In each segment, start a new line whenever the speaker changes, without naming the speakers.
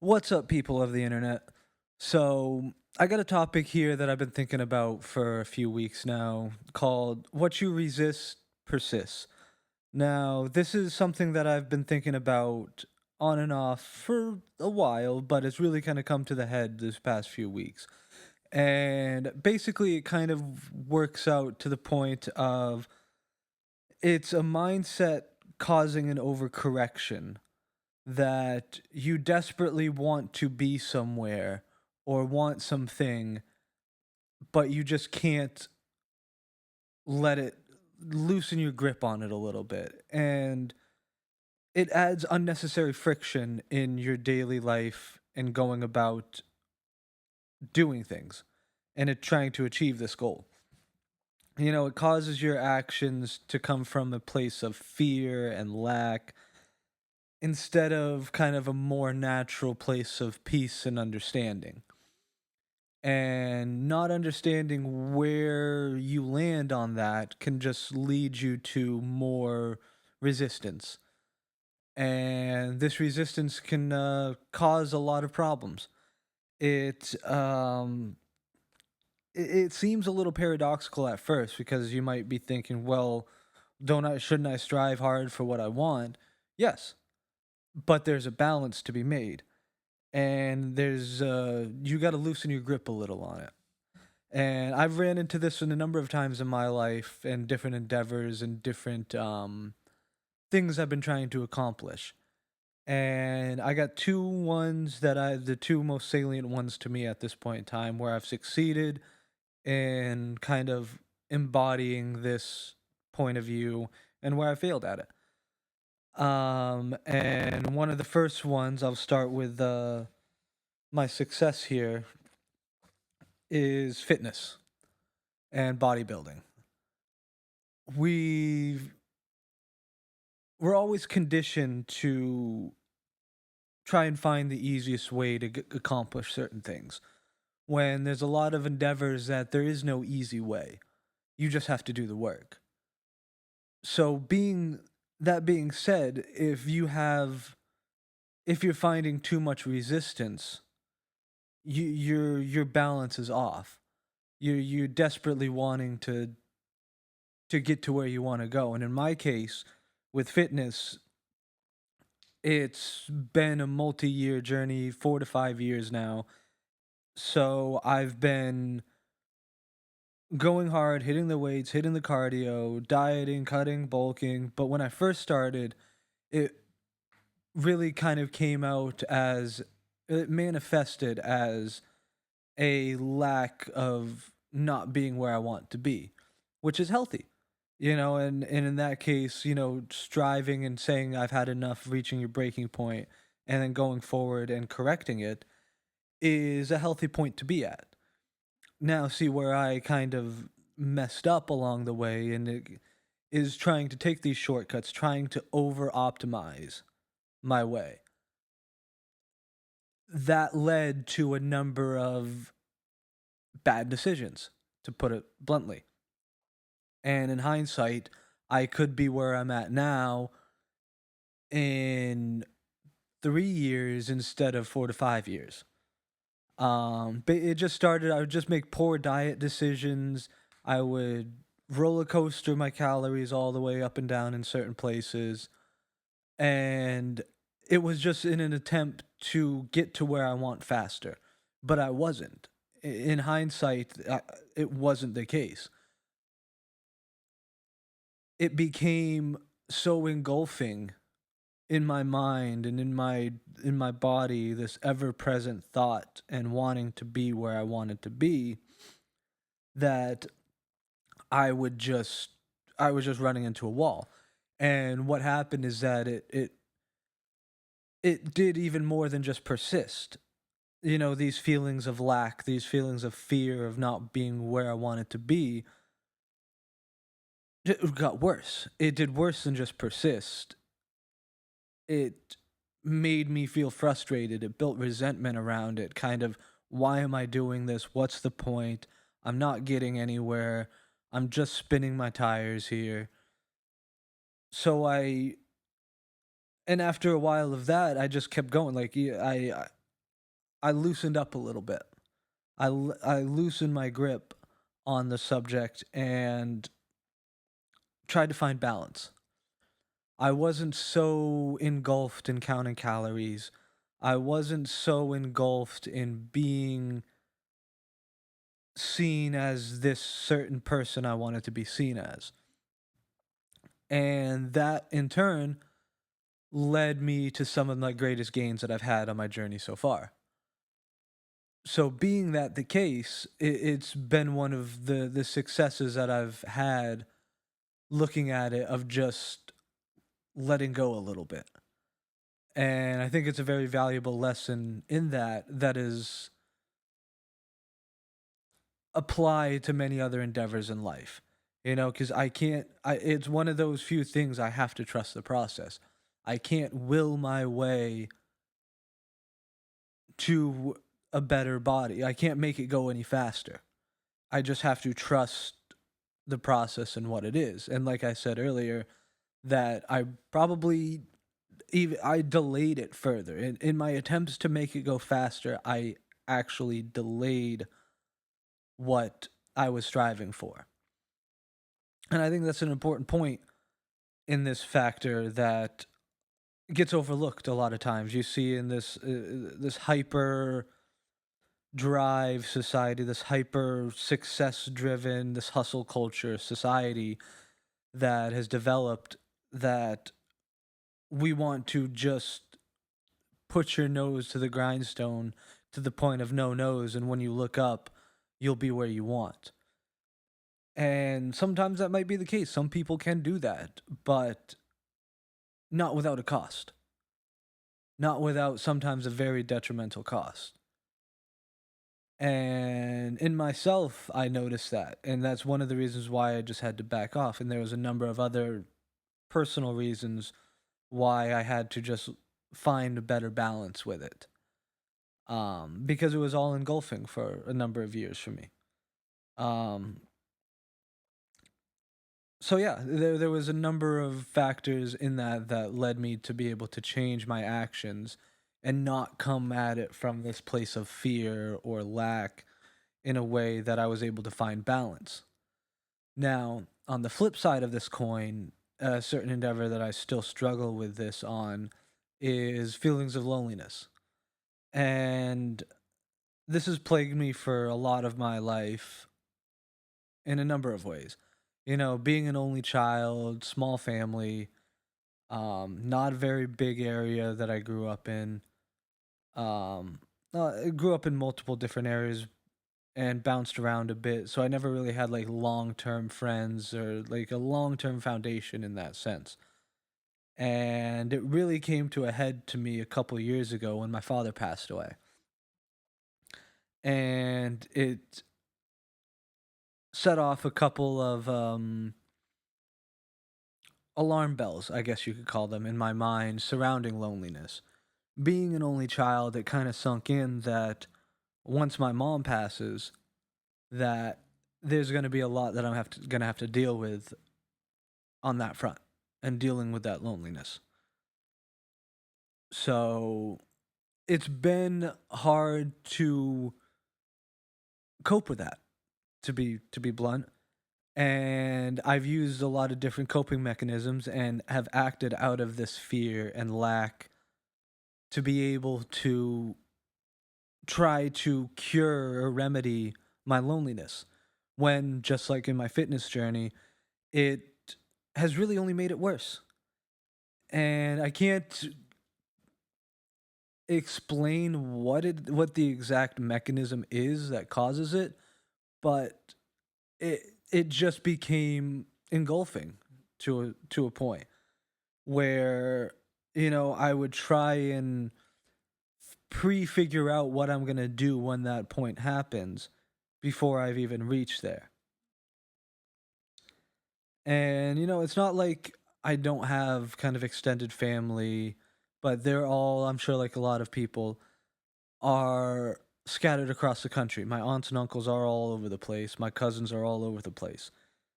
What's up, people of the internet? So, I got a topic here that I've been thinking about for a few weeks now called What You Resist Persists. Now, this is something that I've been thinking about on and off for a while, but it's really kind of come to the head this past few weeks. And basically, it kind of works out to the point of it's a mindset causing an overcorrection that you desperately want to be somewhere or want something, but you just can't let it loosen your grip on it a little bit. And it adds unnecessary friction in your daily life and going about doing things and it trying to achieve this goal. It causes your actions to come from a place of fear and lack instead of kind of a more natural place of peace and understanding. And not understanding where you land on that can just lead you to more resistance. And this resistance can cause a lot of problems. It seems a little paradoxical at first because you might be thinking, well, don't I shouldn't I strive hard for what I want? Yes, but there's a balance to be made, and there's you got to loosen your grip a little on it. And I've ran into this in a number of times in my life and different endeavors and different things I've been trying to accomplish. And I got the two most salient ones to me at this point in time where I've succeeded in kind of embodying this point of view and where I failed at it. And one of the first ones, I'll start with my success here, is fitness and bodybuilding. We've we're always conditioned to try and find the easiest way to accomplish certain things. When there's a lot of endeavors that there is no easy way, you just have to do the work. So, being said, if you're finding too much resistance, your balance is off. You're desperately wanting to get to where you want to go, and in my case, with fitness, it's been a multi-year journey, 4 to 5 years now. So I've been going hard, hitting the weights, hitting the cardio, dieting, cutting, bulking, but when I first started, it really kind of came out as it manifested as a lack of not being where I want to be, which is healthy. And in that case, striving and saying I've had enough, reaching your breaking point, and then going forward and correcting it is a healthy point to be at. Now, see where I kind of messed up along the way, and it is trying to take these shortcuts, trying to over optimize my way. That led to a number of bad decisions, to put it bluntly. And in hindsight, I could be where I'm at now in 3 years instead of 4 to 5 years. But it just started. I would just make poor diet decisions. I would roller coaster my calories all the way up and down in certain places, and it was just in an attempt to get to where I want faster. But I wasn't. In hindsight, it wasn't the case. It became so engulfing in my mind and in my body, this ever-present thought and wanting to be where I wanted to be, that I would just I was just running into a wall. And what happened is that it did even more than just persist. These feelings of lack, these feelings of fear of not being where I wanted to be, it got worse. It did worse than just persist. It made me feel frustrated. It built resentment around it. Kind of, why am I doing this? What's the point? I'm not getting anywhere. I'm just spinning my tires here. So and after a while of that, I just kept going. Like, yeah, I loosened up a little bit. I loosened my grip on the subject and tried to find balance. I wasn't so engulfed in counting calories. I wasn't so engulfed in being seen as this certain person I wanted to be seen as. And that in turn led me to some of my greatest gains that I've had on my journey so far. So being that the case, it's been one of the successes that I've had looking at it of just letting go a little bit. And I think it's a very valuable lesson in that is applied to many other endeavors in life. Because I can't, it's one of those few things I have to trust the process. I can't will my way to a better body. I can't make it go any faster. I just have to trust the process and what it is. And like I said earlier, that I probably even I delayed it further. In my attempts to make it go faster, I actually delayed what I was striving for. And I think that's an important point in this factor that gets overlooked a lot of times. You see in this hyper drive society, this hyper success driven, this hustle culture society that has developed, that we want to just put your nose to the grindstone to the point of no nose, and when you look up, you'll be where you want. And sometimes that might be the case. Some people can do that, but not without a cost. Not without sometimes a very detrimental cost. And in myself, I noticed that. And that's one of the reasons why I just had to back off. And there was a number of other personal reasons why I had to just find a better balance with it. Because it was all engulfing for a number of years for me. Um, so yeah, there was a number of factors in that led me to be able to change my actions and not come at it from this place of fear or lack, in a way that I was able to find balance. Now, on the flip side of this coin, a certain endeavor that I still struggle with this on is feelings of loneliness. And this has plagued me for a lot of my life in a number of ways. Being an only child, small family, not a very big area that I grew up in. Um, I grew up in multiple different areas and bounced around a bit, so I never really had like long term friends or like a long term foundation in that sense. And it really came to a head to me a couple years ago when my father passed away. And it set off a couple of alarm bells, I guess you could call them, in my mind surrounding loneliness. Being an only child, it kind of sunk in that once my mom passes, that there's going to be a lot that going to have to deal with on that front and dealing with that loneliness. So it's been hard to cope with that, to be blunt. And I've used a lot of different coping mechanisms and have acted out of this fear and lack to be able to try to cure or remedy my loneliness. When, just like in my fitness journey, it has really only made it worse. And I can't explain what the exact mechanism is that causes it, but it just became engulfing to a point where I would try and pre-figure out what I'm going to do when that point happens before I've even reached there. And it's not like I don't have kind of extended family, but they're all, I'm sure, like a lot of people, are scattered across the country. My aunts and uncles are all over the place. My cousins are all over the place.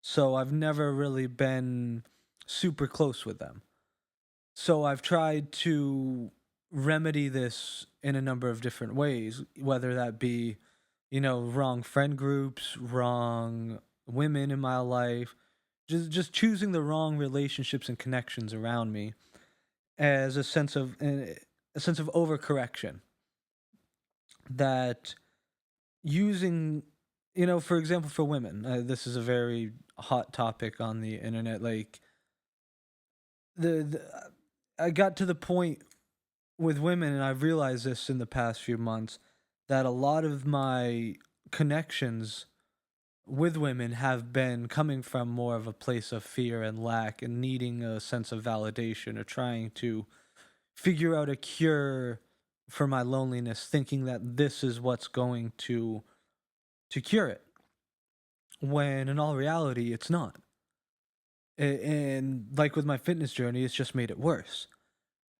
So I've never really been super close with them. So I've tried to remedy this in a number of different ways, whether that be, wrong friend groups, wrong women in my life, just choosing the wrong relationships and connections around me as a sense of overcorrection that using for example for women, this is a very hot topic on the internet, like the I got to the point with women, and I've realized this in the past few months, that a lot of my connections with women have been coming from more of a place of fear and lack and needing a sense of validation, or trying to figure out a cure for my loneliness, thinking that this is what's going to cure it, when in all reality it's not. And like with my fitness journey, it's just made it worse.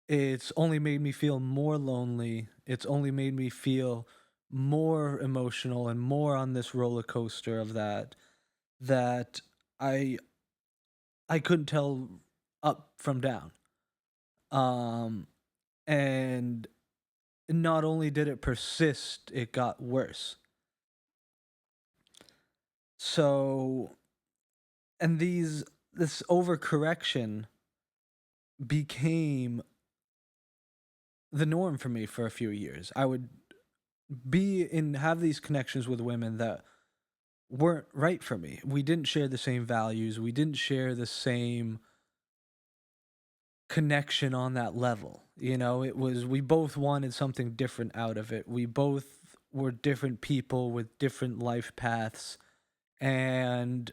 It's only made me feel more lonely. It's only made me feel more emotional and more on this roller coaster of that I I couldn't tell up from down. Um and not only did it persist, it got worse. So, and this overcorrection became the norm for me for a few years. I would have these connections with women that weren't right for me. We didn't share the same values. We didn't share the same connection on that level. It was, we both wanted something different out of it. We both were different people with different life paths. And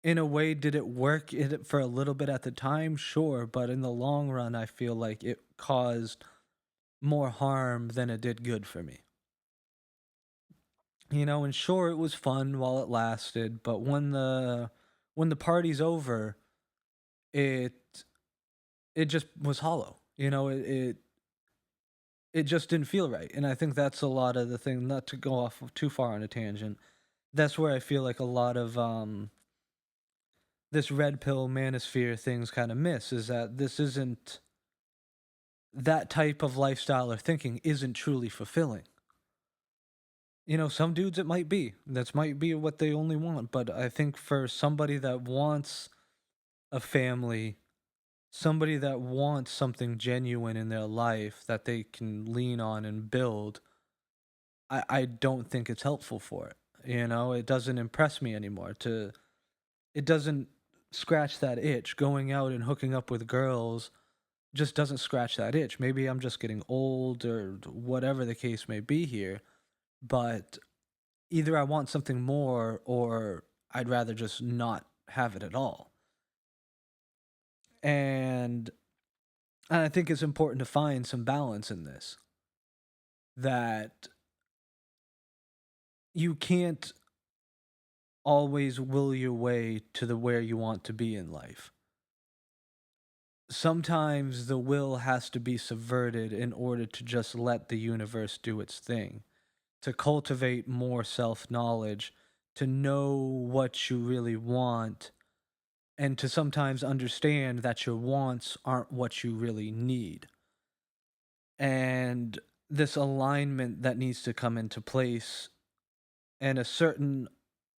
in a way, did it work for a little bit at the time? Sure. But in the long run, I feel like it caused more harm than it did good for me. And sure, it was fun while it lasted, but when the party's over, it it just was hollow. It just didn't feel right. And I think that's a lot of the thing, not to go off too far on a tangent. That's where I feel like a lot of this red pill manosphere things kind of miss, is that this isn't, that type of lifestyle or thinking isn't truly fulfilling. Some dudes it might be. That might be what they only want. But I think for somebody that wants a family, somebody that wants something genuine in their life that they can lean on and build, I don't think it's helpful for it. It doesn't impress me anymore. It doesn't scratch that itch. Going out and hooking up with girls just doesn't scratch that itch. Maybe I'm just getting old or whatever the case may be here. But either I want something more, or I'd rather just not have it at all. And I think it's important to find some balance in this. That you can't always will your way to the where you want to be in life. Sometimes the will has to be subverted in order to just let the universe do its thing, to cultivate more self knowledge, to know what you really want, and to sometimes understand that your wants aren't what you really need. And this alignment that needs to come into place, and a certain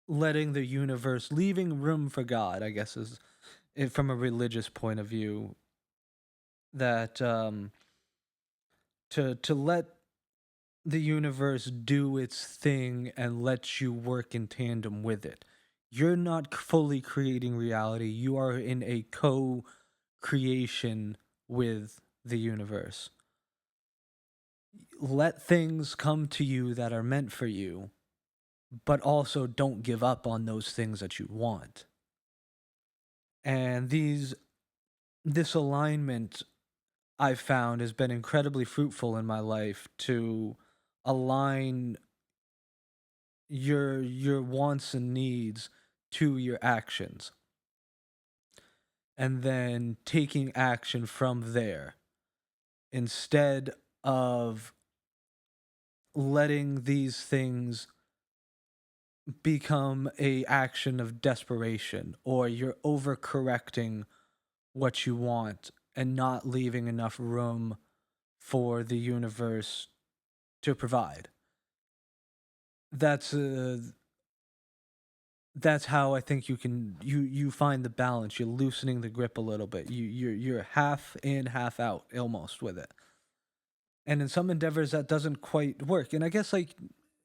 letting the universe, leaving room for God, I guess, is from a religious point of view, that to let the universe do its thing and let you work in tandem with it. You're not fully creating reality. You are in a co-creation with the universe. Let things come to you that are meant for you, but also don't give up on those things that you want. And this alignment, I've found, has been incredibly fruitful in my life, to align your wants and needs to your actions, and then taking action from there, instead of letting these things become a action of desperation, or you're overcorrecting what you want and not leaving enough room for the universe to provide. That's that's how I think you find the balance. You're loosening the grip a little bit. You're half in, half out almost with it. And in some endeavors that doesn't quite work. And I guess like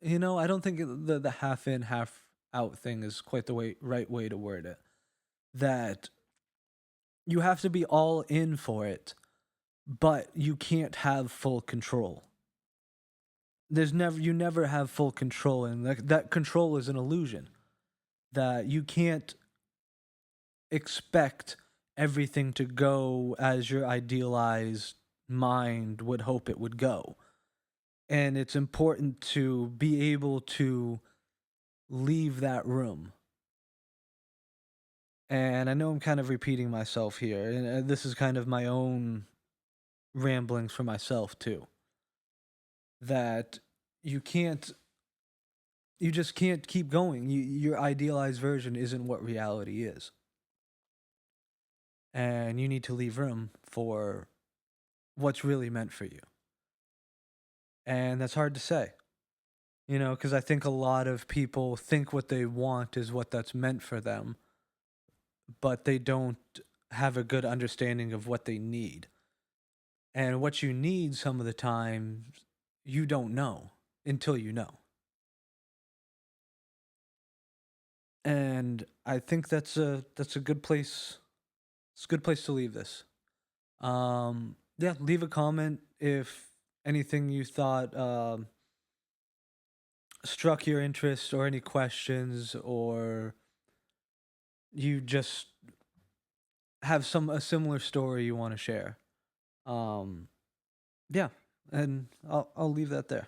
I don't think the half in, half out thing is quite the right way to word it. That you have to be all in for it, but you can't have full control. You never have full control, and that control is an illusion. That you can't expect everything to go as your idealized mind would hope it would go. And it's important to be able to leave that room. And I know I'm kind of repeating myself here, and this is kind of my own ramblings for myself too. That you can't, you just can't keep going. Your idealized version isn't what reality is. And you need to leave room for what's really meant for you. And that's hard to say, because I think a lot of people think what they want is what that's meant for them, but they don't have a good understanding of what they need. And what you need some of the time, you don't know until you know. And I think that's a good place. It's a good place to leave this. Yeah, leave a comment if anything you thought struck your interest, or any questions, or you just have a similar story you want to share. Um, yeah, and I'll leave that there.